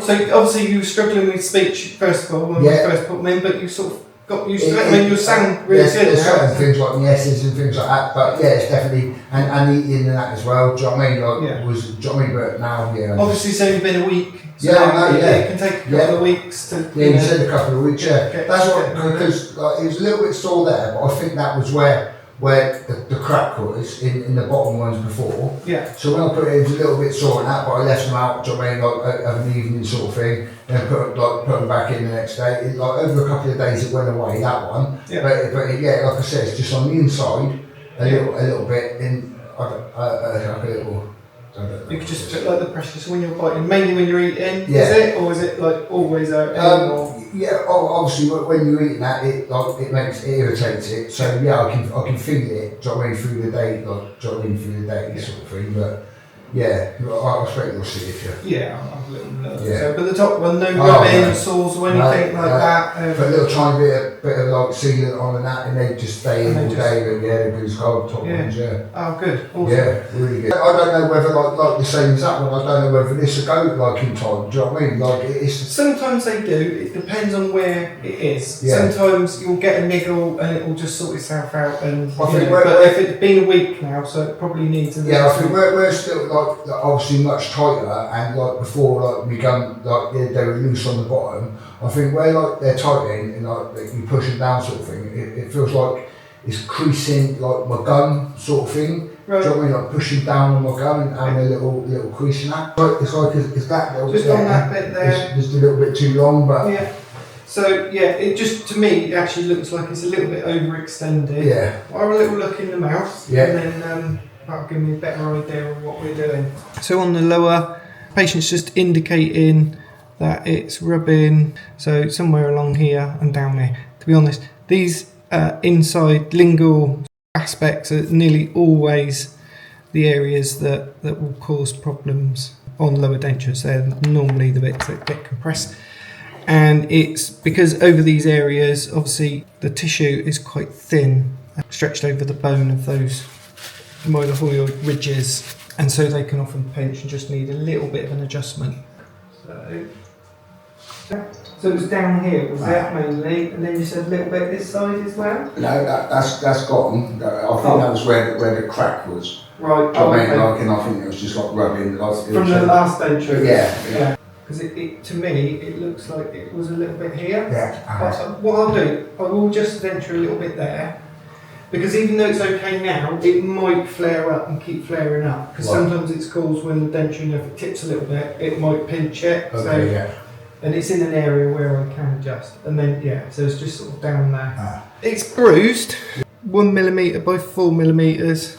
So obviously you were struggling with speech first of all when we first put them in, but you sort of got used to it. I mean, you sound really good. There's certain things like the S's and things like that, but yeah, it's definitely, and eating and that as well. Do you know what I mean? Like, do you know what I mean? But now, obviously, it's only been a week. So it can take a couple of weeks to. Yeah, you said a couple of weeks. That's what, because like, it was a little bit sore there, but I think that was where the crack was in the bottom ones before. Yeah. So when I put it was a little bit sore and that, but I left them out. Do you know what I mean? Like of an evening sort of thing, and put them back in the next day. It, like over a couple of days, it went away that one. Yeah. But yeah, like I said, it's just on the inside a little bit in like a little. You could just put like the pressure. So when you're biting, mainly when you're eating, is it, or is it like always out? Yeah, obviously when you're eating that, it irritates it. So yeah, I can feel it. Do you know what I mean, through the day, like through the day, sort of thing. But yeah, I expect you'll see it. Yeah, I'm a little nervous. Yeah. So, but the top one, no rubbing, sores or anything like that. Put a little tiny bit of like sealant on and that, and they just stay in all day. And the goose cold top ones. Yeah. Oh, good. Awesome. Yeah, really good. I don't know whether like the same as that one. I don't know whether this will go like in time. Do you know what I mean? Like it's. Sometimes they do. It depends on where it is. Yeah. Sometimes you'll get a niggle and it will just sort itself out. And but if it's been a week now, so it probably needs a. Yeah, I think we're still like obviously much tighter, and like before, like we come like they were loose on the bottom. I think where like they're tightening and like you push them down sort of thing, it feels like it's creasing like my gum sort of thing. Right. Do you know what I mean? Like pushing down on my gum and having a little crease in that. It's like it's that little just bit on that bit there. Just a little bit too long, but yeah. So yeah, it just to me it actually looks like it's a little bit overextended. Yeah. I'll have a little look in the mouth. Yeah. And then that'll give me a better idea of what we're doing. So on the lower, patient's just indicating that it's rubbing, so somewhere along here and down there. To be honest, these inside lingual aspects are nearly always the areas that will cause problems on lower dentures. They're normally the bits that get compressed. And it's because over these areas, obviously the tissue is quite thin, stretched over the bone of those molar-hyoid ridges, and so they can often pinch and just need a little bit of an adjustment. So it was down here, was that mainly, and then you said a little bit this side as well? No, that's gone. I think that was where the crack was. Right. And I think it was just like rubbing. From the last denture. Yeah. Because it to me it looks like it was a little bit here. Yeah. But what I'll do, I will just denture a little bit there. Because even though it's okay now, it might flare up and keep flaring up. Because sometimes it's caused when the denture, if it tips a little bit, it might pinch it. Okay, and it's in an area where I can adjust. And then, so it's just sort of down there. It's bruised, 1 millimetre by 4 millimetres.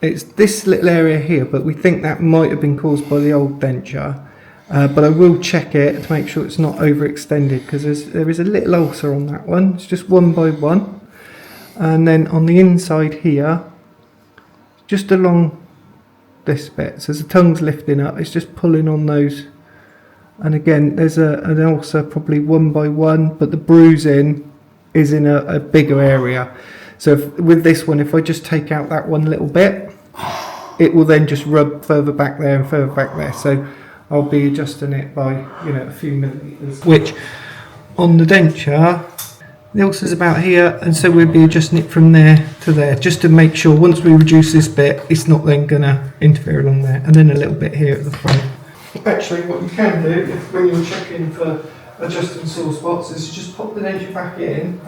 It's this little area here, but we think that might have been caused by the old denture. But I will check it to make sure it's not overextended, because there is a little ulcer on that one. It's just 1 by 1. And then on the inside here, just along this bit, so as the tongue's lifting up, it's just pulling on those. And again, there's an ulcer probably 1 by 1, but the bruising is in a bigger area. So with this one, if I just take out that one little bit, it will then just rub further back there and further back there. So I'll be adjusting it by a few millimetres. Which on the denture, the ulcer's about here, and so we'll be adjusting it from there to there, just to make sure once we reduce this bit, it's not then going to interfere along there. And then a little bit here at the front. Actually, what you can do when you're checking for adjusting sore spots is just pop the denture back in,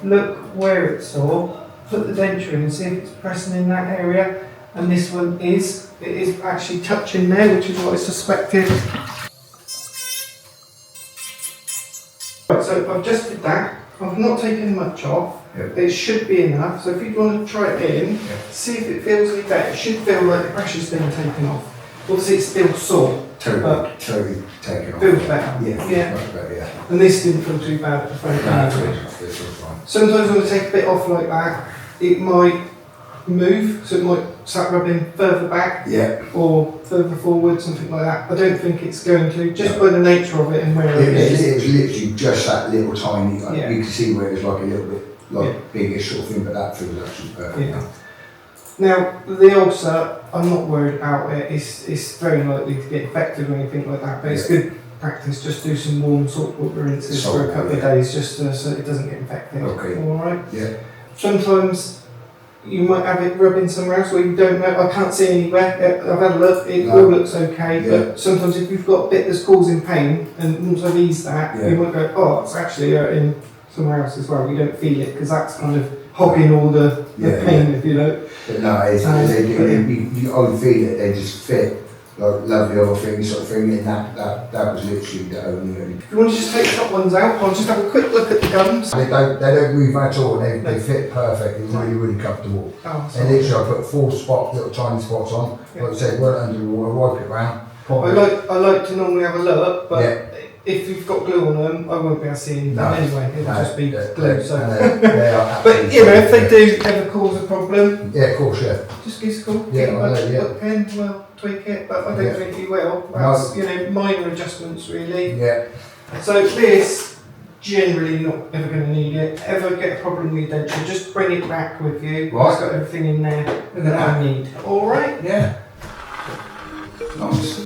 look where it's sore, put the denture in and see if it's pressing in that area. And this one it is actually touching there, which is what I suspected. Right, so I've just did that. I've not taken much off. It should be enough. So if you want to try it in, see if it feels any better. It should feel like the pressure's been taken off. Obviously it's still sore. Totally taken off. Feels better. Yeah. Much better, yeah. And this didn't feel too bad at the front. This was fine. Sometimes when I take a bit off like that, it might move, so it might start rubbing further back or further forward, something like that. I don't think it's going to, just by the nature of it and where it is. It was literally just that little tiny, you can see where it's like a little bit biggish sort of thing, but that feels actually perfect. Now, the ulcer, I'm not worried about it. It's very likely to get infected or anything like that, but it's good practice, just do some warm salt water rinses for a couple of days, just so it doesn't get infected. Okay. All right. Yeah. Sometimes you might have it rubbing somewhere else where you don't know. I can't see anywhere. I've had a look. It all looks okay. Yeah. But sometimes if you've got a bit that's causing pain, and once I've eased that, you might go, oh, it's actually hurting somewhere else as well. You don't feel it because that's kind of hogging all the pain, if you know. But no, I feel it. They just fit. Like lovely other things, sort of thing, and that was literally the only. If you want to just take the top ones out, I'll just have a quick look at the gums. They don't move at all. They fit perfect. They're really comfortable. Oh, and literally, I put 4 little tiny spots on. Like I said, right under the water, wipe it round. I like to normally have a look, but if you've got glue on them, I won't be able to see anything anyway. It'll just be glue. So. But you know, if they do ever cause a problem, of course, just give us a call. Yeah, Look pen, well, tweak it, but I don't think you will. That's minor adjustments really. Yeah. So this generally not ever going to need it. Ever get a problem with your denture, just bring it back with you. Right. It's got everything in there that I need. All right. Yeah. Nice.